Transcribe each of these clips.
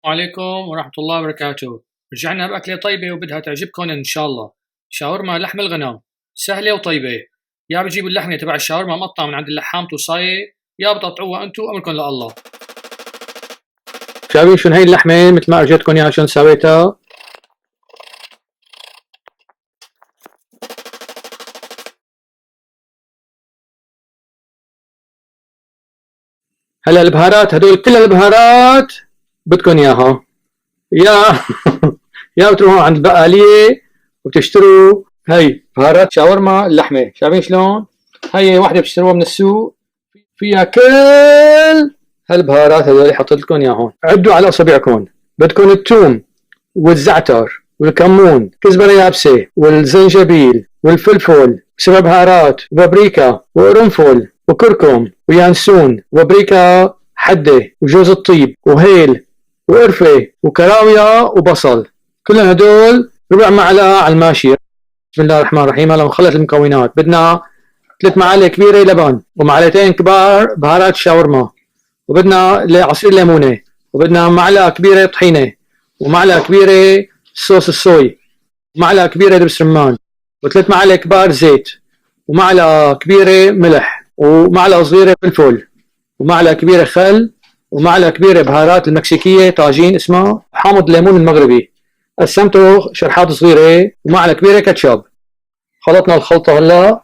وعليكم ورحمة الله وبركاته. رجعنا بأكلة طيبة وبدها تعجبكم إن شاء الله. شاورما لحم الغنم، سهلة وطيبة. يا بتجيبوا اللحمة تبع الشاورما مقطعة من عند اللحام توصاية، يا بتقطعوها انتو أمركم لله. شايفين شلون هي اللحمة مثل ما أرجيتكم إياها شلون سويتها. هلا البهارات هدول كلها البهارات بدكم إياها، يا يا بتروحوا عند البقالية وتشتروا هي بهارات شاورما اللحمة. شايفين شلون؟ هي واحدة بتشتروها من السوق فيها كل هالبهارات هذول، حطيت لكم اياهم. عدوا على اصابعكم. بدكم الثوم والزعتر والكمون، كزبره يابسه والزنجبيل والفلفل، سبع بهارات، وبابريكا وقرنفل وكركم ويانسون وبابريكا حده وجوز الطيب وهيل وقرفه وكراويه وبصل. كل هدول ربع معلقه على الماشيه. بسم الله الرحمن الرحيم. هلا بنخلط المكونات. بدنا 3 معالق كبيرة لبن، ومعلقتين كبار بهارات شاورما، وبدنا عصير ليمونة، وبدنا معلقة كبيرة طحينة، ومعلقة كبيرة صوص الصويا، ومعلقة كبيرة دبس رمان، و3 معالق كبار زيت، ومعلقة كبيرة ملح، ومعلقة صغيرة فلفل، ومعلقة كبيرة خل، ومعلقة كبيرة بهارات المكسيكية طاجين اسمها حامض ليمون المغربي، قسمته شرحات صغيرة، ومعلقة كبيرة كاتشب. خلطنا الخلطة هلا،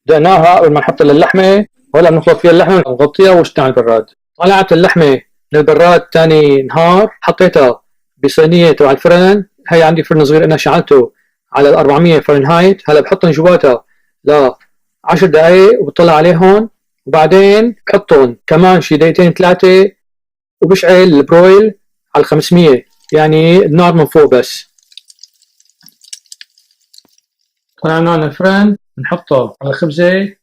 دقناها قبل ما نحط اللحمة، وهلا بنخلط فيها اللحمة ونغطيها ونشتغل على البراد. طلعت اللحمة من البراد تاني نهار، حطيتها بصينية تبع الفرن. هي عندي فرن صغير أنا شعلته على 400 فرنهايت. هلا بحطهم جواتها ل 10 دقايق وبطلع عليهم، وبعدين بحطهم كمان شي دقيقتين 3 وبشعل البرويل على 500، يعني النار من فوق بس. طلعنا من الفرن نحطه على خبزة،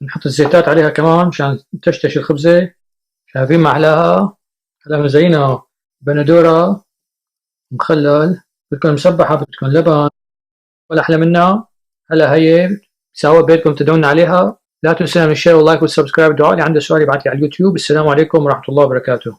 نحط الزيتات عليها كمان مشان تشتش الخبزة. شايفين معلقة. هلا مزينها بندورة مخلل، بدكم مسبحة بدكم لبن ولا أحلى منها. هلا هي سوا بيتكم تدون عليها. لا تنسوا من الشير واللايك والسبسكرايب. دعاء اللي عنده سؤال يبعث لي على اليوتيوب. السلام عليكم ورحمة الله وبركاته.